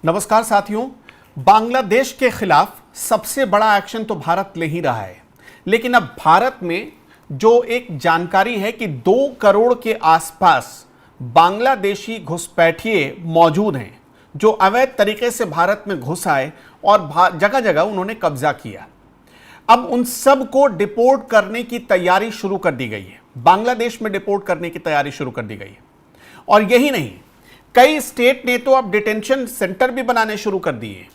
नमस्कार साथियों। बांग्लादेश के खिलाफ सबसे बड़ा एक्शन तो भारत ले ही रहा है, लेकिन अब भारत में जो एक जानकारी है कि 2 करोड़ के आसपास बांग्लादेशी घुसपैठिए मौजूद हैं जो अवैध तरीके से भारत में घुस आए और जगह जगह उन्होंने कब्जा किया। अब उन सब को डिपोर्ट करने की तैयारी शुरू कर दी गई है, बांग्लादेश में डिपोर्ट करने की तैयारी शुरू कर दी गई है। और यही नहीं, कई स्टेट ने तो अब डिटेंशन सेंटर भी बनाने शुरू कर दिए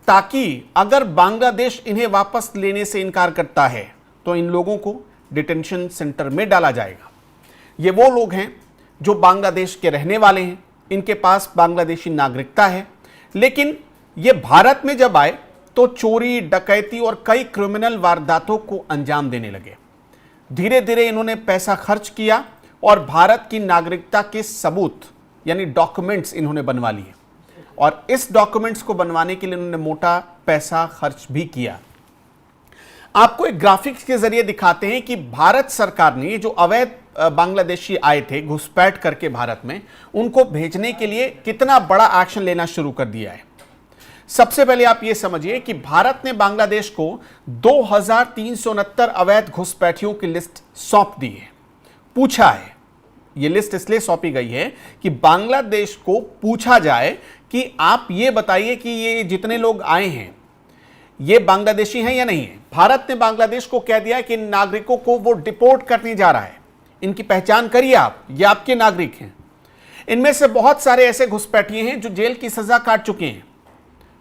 ताकि अगर बांग्लादेश इन्हें वापस लेने से इनकार करता है तो इन लोगों को डिटेंशन सेंटर में डाला जाएगा। ये वो लोग हैं जो बांग्लादेश के रहने वाले हैं, इनके पास बांग्लादेशी नागरिकता है, लेकिन ये भारत में जब आए तो चोरी, डकैती और कई क्रिमिनल वारदातों को अंजाम देने लगे। धीरे धीरे इन्होंने पैसा खर्च किया और भारत की नागरिकता के सबूत यानी डॉक्यूमेंट्स इन्होंने बनवा लिए, और इस डॉक्यूमेंट्स को बनवाने के लिए इन्होंने मोटा पैसा खर्च भी किया। आपको एक ग्राफिक्स के जरिए दिखाते हैं कि भारत सरकार ने जो अवैध बांग्लादेशी आए थे घुसपैठ करके भारत में, उनको भेजने के लिए कितना बड़ा एक्शन लेना शुरू कर दिया है। सबसे पहले आप यह समझिए कि भारत ने बांग्लादेश को 2369 अवैध घुसपैठियों की लिस्ट सौंप दी है, पूछा है। यह लिस्ट इसलिए सौंपी गई है कि बांग्लादेश को पूछा जाए कि आप ये बताइए कि ये जितने लोग आए हैं ये बांग्लादेशी हैं या नहीं है। भारत ने बांग्लादेश को कह दिया कि इन नागरिकों को वो डिपोर्ट करने जा रहा है, इनकी पहचान करिए आप, ये आपके नागरिक हैं। इनमें से बहुत सारे ऐसे घुसपैठिए हैं जो जेल की सजा काट चुके हैं,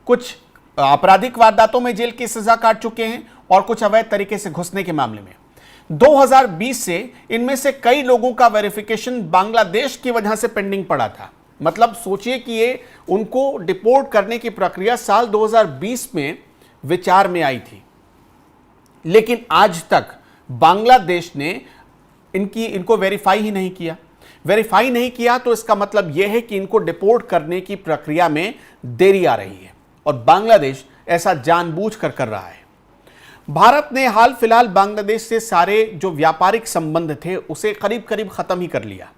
कुछ आपराधिक वारदातों में जेल की सजा काट चुके हैं और कुछ अवैध तरीके से घुसने के मामले में। 2020 से इनमें से कई लोगों का वेरिफिकेशन बांग्लादेश की वजह से पेंडिंग पड़ा था। मतलब सोचिए कि ये उनको डिपोर्ट करने की प्रक्रिया साल 2020 में विचार में आई थी, लेकिन आज तक बांग्लादेश ने इनको वेरीफाई ही नहीं किया। वेरीफाई नहीं किया तो इसका मतलब यह है कि इनको डिपोर्ट करने की प्रक्रिया में देरी आ रही है, और बांग्लादेश ऐसा जानबूझकर कर रहा है। भारत ने हाल फिलहाल बांग्लादेश से सारे जो व्यापारिक संबंध थे उसे करीब करीब खत्म ही कर लिया।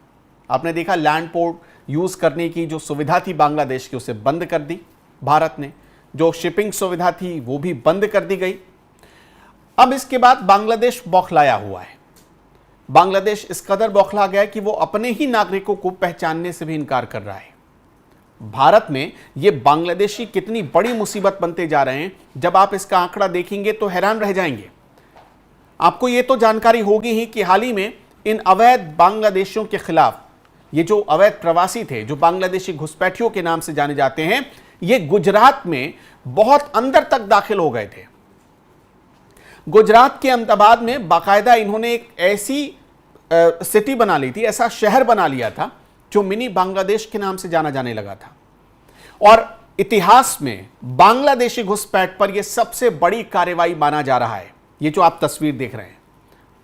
आपने देखा, लैंड पोर्ट यूज करने की जो सुविधा थी बांग्लादेश की उसे बंद कर दी भारत ने, जो शिपिंग सुविधा थी वो भी बंद कर दी गई। अब इसके बाद बांग्लादेश बौखलाया हुआ है। बांग्लादेश इस कदर बौखला गया कि वो अपने ही नागरिकों को पहचानने से भी इनकार कर रहा है। भारत में ये बांग्लादेशी कितनी बड़ी मुसीबत बनते जा रहे हैं, जब आप इसका आंकड़ा देखेंगे तो हैरान रह जाएंगे। आपको ये तो जानकारी होगी ही कि हाल ही में इन अवैध बांग्लादेशियों के खिलाफ, ये जो अवैध प्रवासी थे जो बांग्लादेशी घुसपैठियों के नाम से जाने जाते हैं, ये गुजरात में बहुत अंदर तक दाखिल हो गए थे। गुजरात के अहमदाबाद में बाकायदा इन्होंने एक ऐसी सिटी बना ली थी, ऐसा शहर बना लिया था जो मिनी बांग्लादेश के नाम से जाना जाने लगा था। और इतिहास में बांग्लादेशी घुसपैठ पर यह सबसे बड़ी कार्रवाई माना जा रहा है। ये जो आप तस्वीर देख रहे हैं,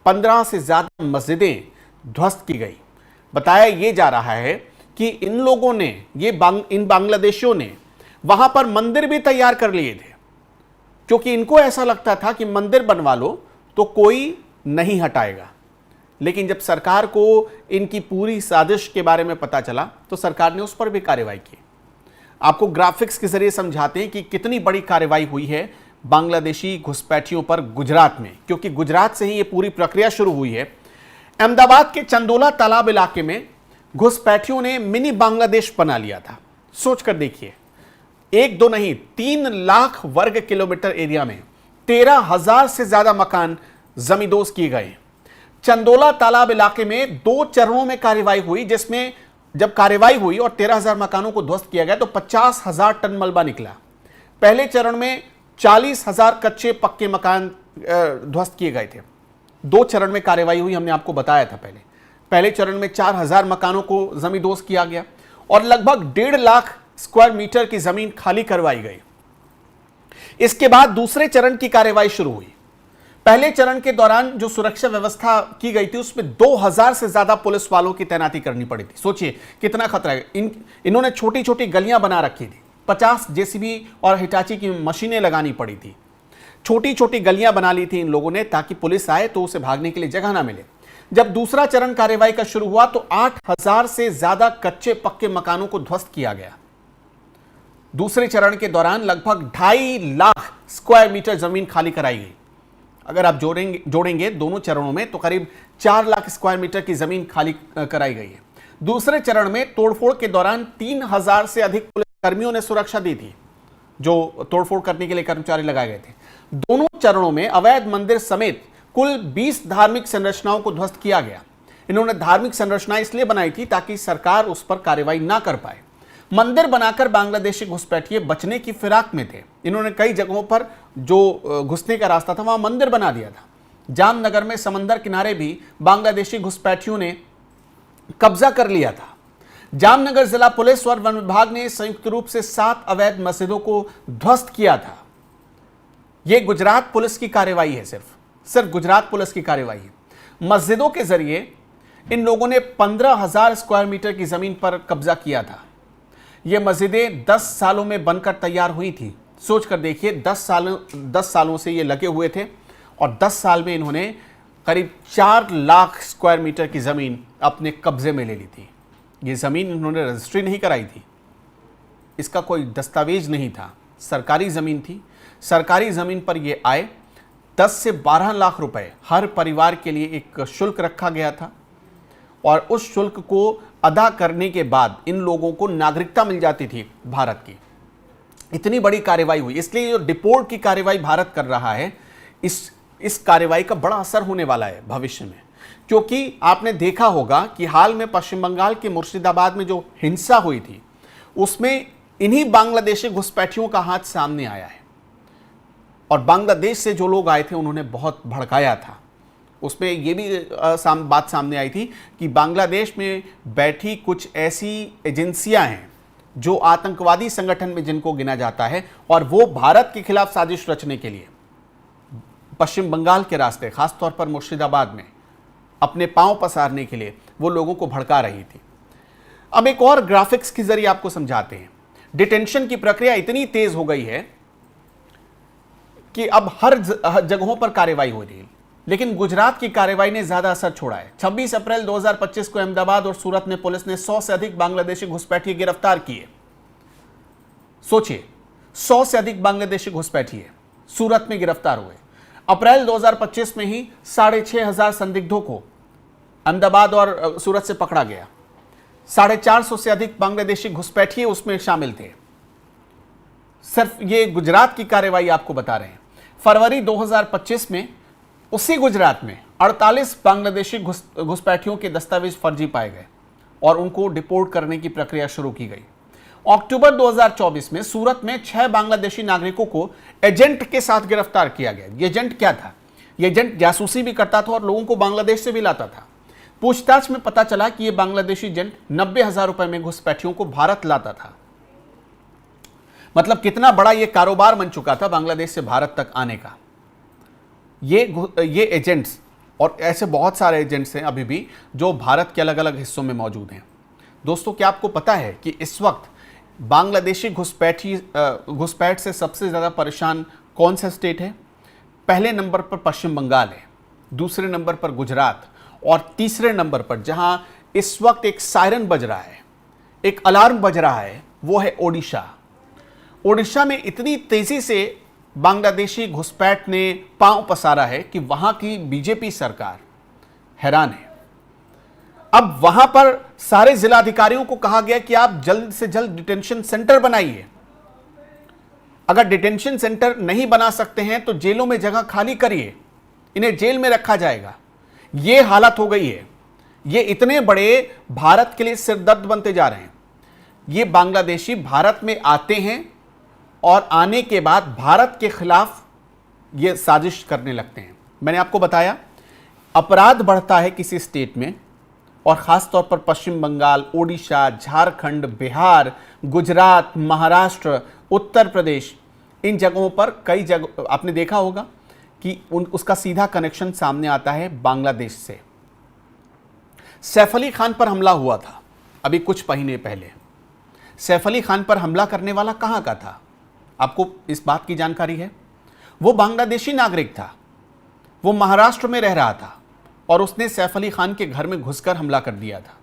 15 से ज्यादा मस्जिदें ध्वस्त की गई। बताया यह जा रहा है कि इन लोगों ने, इन बांग्लादेशियों ने वहां पर मंदिर भी तैयार कर लिए थे, क्योंकि इनको ऐसा लगता था कि मंदिर बनवा लो तो कोई नहीं हटाएगा। लेकिन जब सरकार को इनकी पूरी साजिश के बारे में पता चला तो सरकार ने उस पर भी कार्रवाई की। आपको ग्राफिक्स के जरिए समझाते हैं कि कितनी बड़ी कार्रवाई हुई है बांग्लादेशी घुसपैठियों पर गुजरात में, क्योंकि गुजरात से ही ये पूरी प्रक्रिया शुरू हुई है। अहमदाबाद के चंदोला तालाब इलाके में घुसपैठियों ने मिनी बांग्लादेश बना लिया था। सोचकर देखिए, 1-2 नहीं, 3 लाख वर्ग किलोमीटर एरिया में 13,000 से ज्यादा मकान जमींदोज किए गए। चंदोला तालाब इलाके में 2 चरणों में कार्रवाई हुई, जिसमें जब कार्रवाई हुई और 13,000 मकानों को ध्वस्त किया गया तो 50,000 टन मलबा निकला। पहले चरण में 40,000 कच्चे पक्के मकान ध्वस्त किए गए थे। 2 चरण में कार्रवाई हुई, हमने आपको बताया था। पहले चरण में 4,000 मकानों को जमींदोज किया गया और लगभग 1.5 लाख स्क्वायर मीटर की जमीन खाली करवाई गई। इसके बाद दूसरे चरण की कार्रवाई शुरू हुई। पहले चरण के दौरान जो सुरक्षा व्यवस्था की गई थी उसमें 2000 से ज्यादा पुलिस वालों की तैनाती करनी पड़ी थी। सोचिए कितना खतरा है। इन्होंने छोटी छोटी गलियां बना रखी थी, 50 जेसीबी और हिटाची की मशीनें लगानी पड़ी थी। छोटी छोटी गलियां बना ली थी इन लोगों ने ताकि पुलिस आए तो उसे भागने के लिए जगह ना मिले। जब दूसरा चरण कार्रवाई का शुरू हुआ तो 8000 से ज्यादा कच्चे पक्के मकानों को ध्वस्त किया गया। दूसरे चरण के दौरान लगभग 2.5 लाख स्क्वायर मीटर जमीन खाली कराई गई। अगर आप जोड़ेंगे दोनों चरणों में तो करीब 4 लाख स्क्वायर मीटर की जमीन खाली कराई गई है। दूसरे चरण में तोड़फोड़ के दौरान 3,000 से अधिक पुलिसकर्मियों ने सुरक्षा दी थी, जो तोड़फोड़ करने के लिए कर्मचारी लगाए गए थे। दोनों चरणों में अवैध मंदिर समेत कुल 20 धार्मिक संरचनाओं को ध्वस्त किया गया। इन्होंने धार्मिक संरचनाएं इसलिए बनाई थी ताकि सरकार उस पर कार्रवाई ना कर पाए। मंदिर बनाकर बांग्लादेशी घुसपैठिए बचने की फिराक में थे। इन्होंने कई जगहों पर जो घुसने का रास्ता था वहां मंदिर बना दिया था। जामनगर में समंदर किनारे भी बांग्लादेशी घुसपैठियों ने कब्जा कर लिया था। जामनगर जिला पुलिस और वन विभाग ने संयुक्त रूप से 7 अवैध मस्जिदों को ध्वस्त किया था। यह गुजरात पुलिस की कार्रवाई है, सिर्फ गुजरात पुलिस की कार्रवाई है। मस्जिदों के जरिए इन लोगों ने 15,000 स्क्वायर मीटर की जमीन पर कब्जा किया था। ये मस्जिदें 10 सालों में बनकर तैयार हुई थी। सोच कर देखिए, 10 सालों से ये लगे हुए थे और 10 साल में इन्होंने करीब 4 लाख स्क्वायर मीटर की ज़मीन अपने कब्जे में ले ली थी। ये ज़मीन इन्होंने रजिस्ट्री नहीं कराई थी, इसका कोई दस्तावेज नहीं था, सरकारी ज़मीन थी। सरकारी ज़मीन पर ये आए। 10 से 12 लाख रुपए हर परिवार के लिए एक शुल्क रखा गया था और उस शुल्क को अदा करने के बाद इन लोगों को नागरिकता मिल जाती थी भारत की। इतनी बड़ी कार्रवाई हुई, इसलिए जो डिपोर्ट की कार्रवाई भारत कर रहा है, इस कार्रवाई का बड़ा असर होने वाला है भविष्य में। क्योंकि आपने देखा होगा कि हाल में पश्चिम बंगाल के मुर्शिदाबाद में जो हिंसा हुई थी उसमें इन्हीं बांग्लादेशी घुसपैठियों का हाथ सामने आया है और बांग्लादेश से जो लोग आए थे उन्होंने बहुत भड़काया था। उसमें यह भी बात सामने आई थी कि बांग्लादेश में बैठी कुछ ऐसी एजेंसियां हैं जो आतंकवादी संगठन में जिनको गिना जाता है और वो भारत के खिलाफ साजिश रचने के लिए पश्चिम बंगाल के रास्ते, खासतौर पर मुर्शिदाबाद में अपने पांव पसारने के लिए वो लोगों को भड़का रही थी। अब एक और ग्राफिक्स के जरिए आपको समझाते हैं। डिटेंशन की प्रक्रिया इतनी तेज हो गई है कि अब हर जगहों पर कार्रवाई हो रही है, लेकिन गुजरात की कार्रवाई ने ज्यादा असर छोड़ा है। 26 अप्रैल 2025 को अहमदाबाद और सूरत में पुलिस ने 100 से अधिक बांग्लादेशी घुसपैठिए गिरफ्तार किए। सोचिए, 100 से अधिक बांग्लादेशी घुसपैठिए सूरत में गिरफ्तार हुए। अप्रैल 2025 में ही 6,500 संदिग्धों को अहमदाबाद और सूरत से पकड़ा गया। 450 से अधिक बांग्लादेशी घुसपैठिए उसमें शामिल थे। सिर्फ ये गुजरात की कार्रवाई आपको बता रहे हैं। फरवरी 2025 में उसी गुजरात में 48 बांग्लादेशी घुसपैठियों के दस्तावेज फर्जी पाए गए और उनको डिपोर्ट करने की प्रक्रिया शुरू की गई। अक्टूबर 2024 में सूरत में 6 बांग्लादेशी नागरिकों को एजेंट के साथ गिरफ्तार किया गया। ये एजेंट क्या था? ये एजेंट जासूसी भी करता था और लोगों को बांग्लादेश से भी लाता था। पूछताछ में पता चला कि यह बांग्लादेशी एजेंट 90,000 रुपए में घुसपैठियों को भारत लाता था। मतलब कितना बड़ा यह कारोबार बन चुका था बांग्लादेश से भारत तक आने का। ये एजेंट्स और ऐसे बहुत सारे एजेंट्स हैं अभी भी जो भारत के अलग अलग हिस्सों में मौजूद हैं। दोस्तों, क्या आपको पता है कि इस वक्त बांग्लादेशी घुसपैठ से सबसे ज़्यादा परेशान कौन सा स्टेट है? पहले नंबर पर पश्चिम बंगाल है, दूसरे नंबर पर गुजरात और तीसरे नंबर पर जहां इस वक्त एक सायरन बज रहा है, एक अलार्म बज रहा है, वो है ओडिशा। ओडिशा में इतनी तेजी से बांग्लादेशी घुसपैठ ने पांव पसारा है कि वहां की बीजेपी सरकार हैरान है। अब वहां पर सारे जिलाधिकारियों को कहा गया कि आप जल्द से जल्द डिटेंशन सेंटर बनाइए। अगर डिटेंशन सेंटर नहीं बना सकते हैं तो जेलों में जगह खाली करिए, इन्हें जेल में रखा जाएगा। यह हालत हो गई है। ये इतने बड़े भारत के लिए सिरदर्द बनते जा रहे हैं। ये बांग्लादेशी भारत में आते हैं और आने के बाद भारत के खिलाफ ये साजिश करने लगते हैं। मैंने आपको बताया, अपराध बढ़ता है किसी स्टेट में और ख़ास तौर पर पश्चिम बंगाल, ओडिशा, झारखंड, बिहार, गुजरात, महाराष्ट्र, उत्तर प्रदेश, इन जगहों पर कई जगह आपने देखा होगा कि उसका सीधा कनेक्शन सामने आता है बांग्लादेश से। सैफ अली खान पर हमला हुआ था अभी कुछ महीने पहले। सैफ अली खान पर हमला करने वाला कहाँ का था? आपको इस बात की जानकारी है? वो बांग्लादेशी नागरिक था, वो महाराष्ट्र में रह रहा था और उसने सैफ अली खान के घर में घुसकर हमला कर दिया था।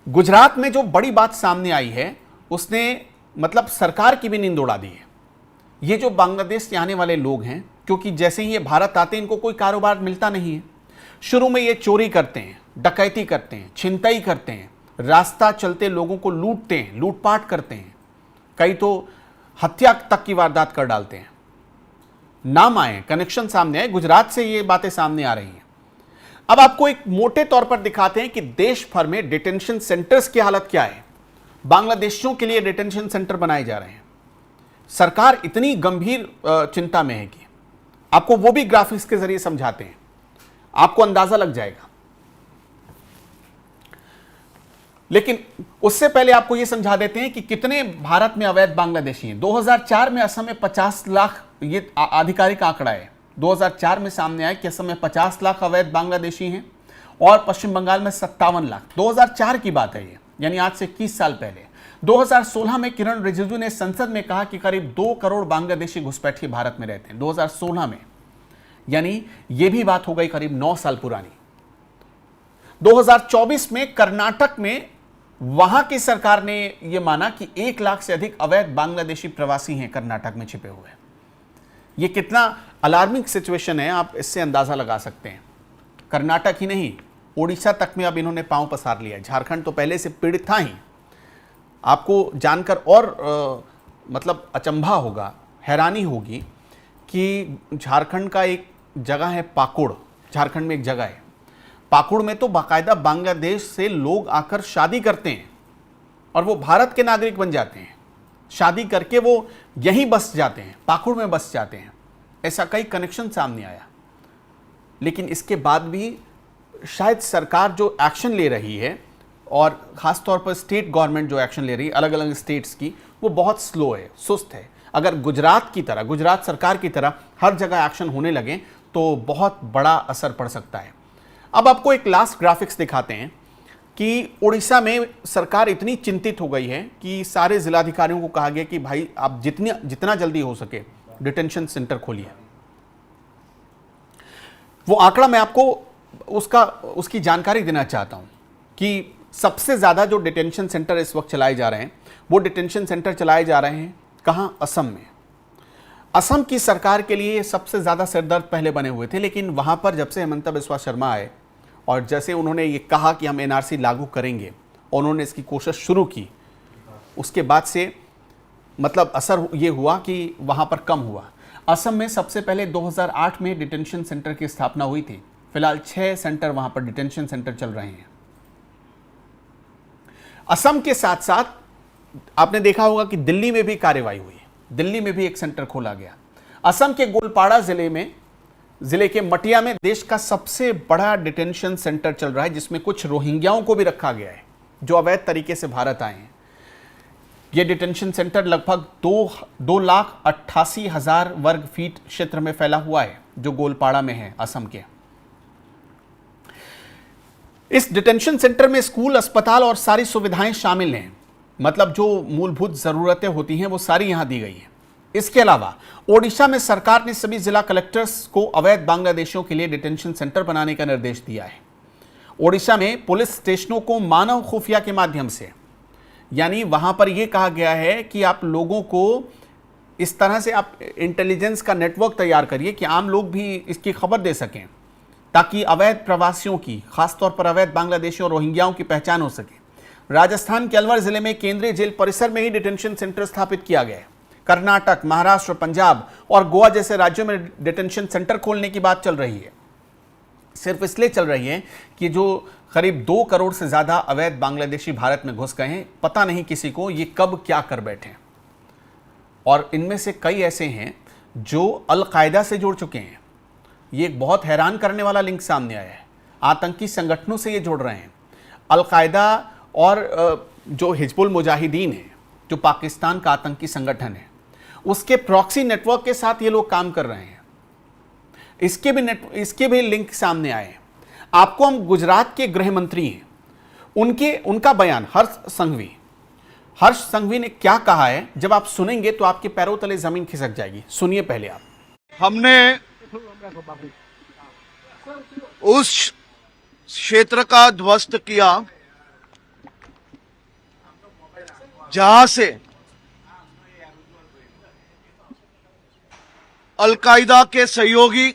गुजरात में जो बड़ी बात सामने आई है, उसने मतलब सरकार की भी नींद उड़ा दी है। ये जो बांग्लादेश से आने वाले लोग हैं, क्योंकि जैसे ही ये भारत आते हैं इनको कोई कारोबार मिलता नहीं है। शुरू में ये चोरी करते हैं, डकैती करते हैं, छिनतई करते हैं, रास्ता चलते लोगों को लूटते हैं, लूटपाट करते हैं, कई तो हत्या तक की वारदात कर डालते हैं। नाम आए, कनेक्शन सामने आए, गुजरात से ये बातें सामने आ रही हैं। अब आपको एक मोटे तौर पर दिखाते हैं कि देश भर में डिटेंशन सेंटर्स की हालत क्या है। बांग्लादेशियों के लिए डिटेंशन सेंटर बनाए जा रहे हैं। सरकार इतनी गंभीर चिंता में है कि आपको वो भी ग्राफिक्स के जरिए समझाते हैं, आपको अंदाजा लग जाएगा। लेकिन उससे पहले आपको यह समझा देते हैं कि कितने भारत में अवैध बांग्लादेशी हैं। 2004 में असम में 50 लाख, ये आधिकारिक आंकड़ा है, 2004 में सामने आया कि असम में 50 लाख अवैध बांग्लादेशी हैं और पश्चिम बंगाल में 57 लाख। 2004 की बात है ये, यानी आज से 21 साल पहले। 2016 में किरण रिजिजू ने संसद में कहा कि करीब 2 करोड़ बांग्लादेशी घुसपैठिए भारत में रहते हैं, 2016 में, यानी यह भी बात हो गई करीब 9 साल पुरानी। 2024 में कर्नाटक में वहां की सरकार ने यह माना कि 1 लाख से अधिक अवैध बांग्लादेशी प्रवासी हैं कर्नाटक में छिपे हुए। यह कितना अलार्मिंग सिचुएशन है, आप इससे अंदाजा लगा सकते हैं। कर्नाटक ही नहीं, ओडिशा तक में अब इन्होंने पांव पसार लिया। झारखंड तो पहले से पीड़ित था ही। आपको जानकर और मतलब अचंभा होगा, हैरानी होगी कि झारखंड का एक जगह है पाकुड़, झारखंड में एक जगह है पाकुड़ में, तो बाकायदा बांग्लादेश से लोग आकर शादी करते हैं और वो भारत के नागरिक बन जाते हैं। शादी करके वो यहीं बस जाते हैं, पाकुड़ में बस जाते हैं। ऐसा कई कनेक्शन सामने आया। लेकिन इसके बाद भी शायद सरकार जो एक्शन ले रही है, और खासतौर पर स्टेट गवर्नमेंट जो एक्शन ले रही है अलग अलग स्टेट्स की, वो बहुत स्लो है, सुस्त है। अगर गुजरात की तरह, गुजरात सरकार की तरह हर जगह एक्शन होने लगे तो बहुत बड़ा असर पड़ सकता है। अब आपको एक लास्ट ग्राफिक्स दिखाते हैं कि उड़ीसा में सरकार इतनी चिंतित हो गई है कि सारे जिलाधिकारियों को कहा गया कि भाई आप जितना जल्दी हो सके डिटेंशन सेंटर खोलिए। वो आंकड़ा मैं आपको उसकी जानकारी देना चाहता हूं कि सबसे ज्यादा जो डिटेंशन सेंटर इस वक्त चलाए जा रहे हैं, वो डिटेंशन सेंटर चलाए जा रहे हैं कहां? असम में। असम की सरकार के लिए सबसे ज्यादा सिरदर्द पहले बने हुए थे, लेकिन वहां पर जब से हिमंता बिस्वा शर्मा आए और जैसे उन्होंने ये कहा कि हम एनआरसी लागू करेंगे, उन्होंने इसकी कोशिश शुरू की, उसके बाद से मतलब असर ये हुआ कि वहां पर कम हुआ। असम में सबसे पहले 2008 में डिटेंशन सेंटर की स्थापना हुई थी। फिलहाल 6 सेंटर वहां पर डिटेंशन सेंटर चल रहे हैं। असम के साथ साथ आपने देखा होगा कि दिल्ली में भी कार्रवाई हुई, दिल्ली में भी एक सेंटर खोला गया। असम के गोलपाड़ा जिले के मटिया में देश का सबसे बड़ा डिटेंशन सेंटर चल रहा है, जिसमें कुछ रोहिंग्याओं को भी रखा गया है जो अवैध तरीके से भारत आए हैं। यह डिटेंशन सेंटर लगभग 2,88,000 वर्ग फीट क्षेत्र में फैला हुआ है, जो गोलपाड़ा में है असम के। इस डिटेंशन सेंटर में स्कूल, अस्पताल और सारी सुविधाएं शामिल हैं। मतलब जो मूलभूत जरूरतें होती हैं वो सारी यहां दी गई हैं। इसके अलावा ओडिशा में सरकार ने सभी जिला कलेक्टर्स को अवैध बांग्लादेशियों के लिए डिटेंशन सेंटर बनाने का निर्देश दिया है। ओडिशा में पुलिस स्टेशनों को मानव खुफिया के माध्यम से, यानी वहां पर यह कहा गया है कि आप लोगों को इस तरह से आप इंटेलिजेंस का नेटवर्क तैयार करिए कि आम लोग भी इसकी खबर दे सकें, ताकि अवैध प्रवासियों की, खासतौर पर अवैध बांग्लादेशियों और रोहिंग्याओं की पहचान हो सके। राजस्थान के अलवर जिले में केंद्रीय जेल परिसर में ही डिटेंशन सेंटर स्थापित किया गया है। कर्नाटक, महाराष्ट्र, पंजाब और गोवा जैसे राज्यों में डिटेंशन सेंटर खोलने की बात चल रही है। सिर्फ इसलिए चल रही है कि जो करीब 2 करोड़ से ज्यादा अवैध बांग्लादेशी भारत में घुस गए हैं, पता नहीं किसी को ये कब क्या कर बैठे। और इनमें से कई ऐसे हैं जो अल-कायदा से जुड़ चुके हैं। ये एक बहुत हैरान करने वाला लिंक सामने आया है। आतंकी संगठनों से ये जोड़ रहे हैं। अल-कायदा और जो हिजबुल मुजाहिदीन है, जो पाकिस्तान का आतंकी संगठन है, उसके प्रॉक्सी नेटवर्क के साथ ये लोग काम कर रहे हैं। इसके भी लिंक सामने आए। आपको हम गुजरात के गृह मंत्री हैं, उनका बयान हर्ष संघवी ने क्या कहा है, जब आप सुनेंगे तो आपके पैरों तले जमीन खिसक जाएगी। सुनिए पहले आप। हमने उस क्षेत्र का ध्वस्त किया जहां से अलकायदा के सहयोगी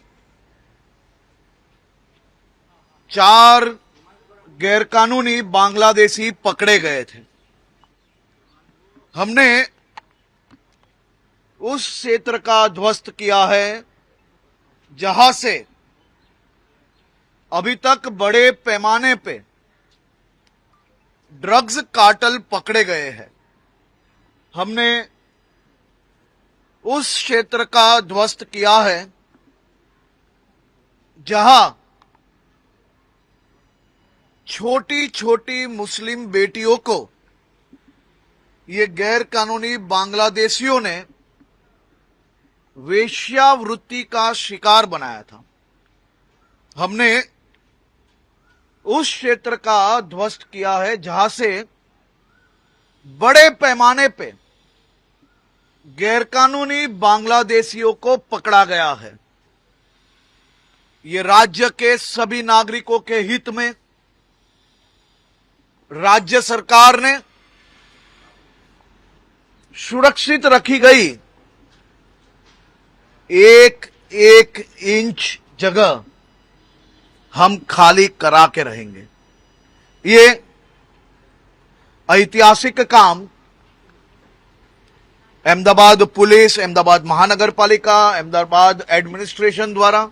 4 गैरकानूनी बांग्लादेशी पकड़े गए थे। हमने उस क्षेत्र का ध्वस्त किया है जहां से अभी तक बड़े पैमाने पे ड्रग्स कार्टेल पकड़े गए हैं। हमने उस क्षेत्र का ध्वस्त किया है जहां छोटी छोटी मुस्लिम बेटियों को ये गैर कानूनी बांग्लादेशियों ने वेश्यावृत्ति का शिकार बनाया था। हमने उस क्षेत्र का ध्वस्त किया है जहां से बड़े पैमाने पे गैरकानूनी बांग्लादेशियों को पकड़ा गया है। ये राज्य के सभी नागरिकों के हित में राज्य सरकार ने सुरक्षित रखी गई एक एक इंच जगह हम खाली करा के रहेंगे। ये ऐतिहासिक काम अहमदाबाद पुलिस, अहमदाबाद महानगर पालिका, अहमदाबाद एडमिनिस्ट्रेशन द्वारा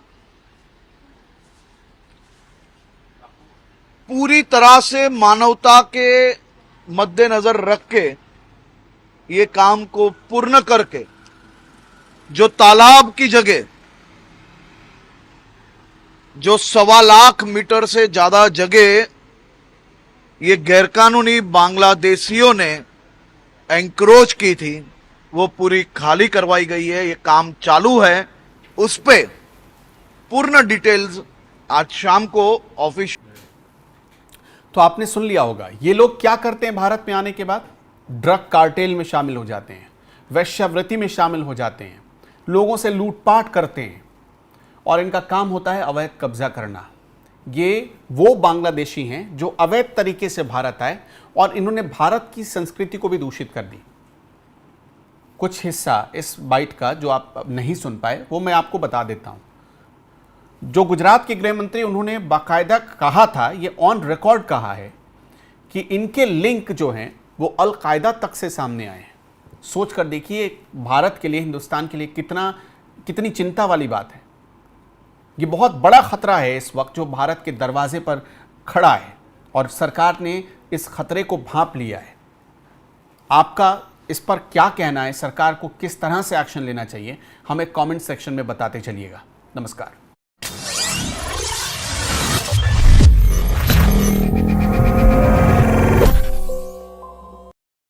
पूरी तरह से मानवता के मद्देनजर रख के ये काम को पूर्ण करके जो तालाब की जगह जो 1.25 लाख मीटर से ज्यादा जगह ये गैरकानूनी बांग्लादेशियों ने एंक्रोच की थी वो पूरी खाली करवाई गई है। ये काम चालू है, उस पे पूर्ण डिटेल्स आज शाम को ऑफिस। तो आपने सुन लिया होगा, ये लोग क्या करते हैं भारत में आने के बाद? ड्रग कार्टेल में शामिल हो जाते हैं, वेश्यावृत्ति में शामिल हो जाते हैं, लोगों से लूटपाट करते हैं और इनका काम होता है अवैध कब्जा करना। ये वो बांग्लादेशी हैं जो अवैध तरीके से भारत आए और इन्होंने भारत की संस्कृति को भी दूषित कर दी। कुछ हिस्सा इस बाइट का जो आप नहीं सुन पाए वो मैं आपको बता देता हूं। जो गुजरात के गृह मंत्री, उन्होंने बाकायदा कहा था, ये ऑन रिकॉर्ड कहा है कि इनके लिंक जो हैं वो अल-कायदा तक से सामने आए हैं। सोच कर देखिए भारत के लिए, हिंदुस्तान के लिए कितनी चिंता वाली बात है। ये बहुत बड़ा खतरा है इस वक्त जो भारत के दरवाजे पर खड़ा है और सरकार ने इस खतरे को भांप लिया है। आपका इस पर क्या कहना है? सरकार को किस तरह से एक्शन लेना चाहिए? हमें कमेंट सेक्शन में बताते चलिएगा। नमस्कार।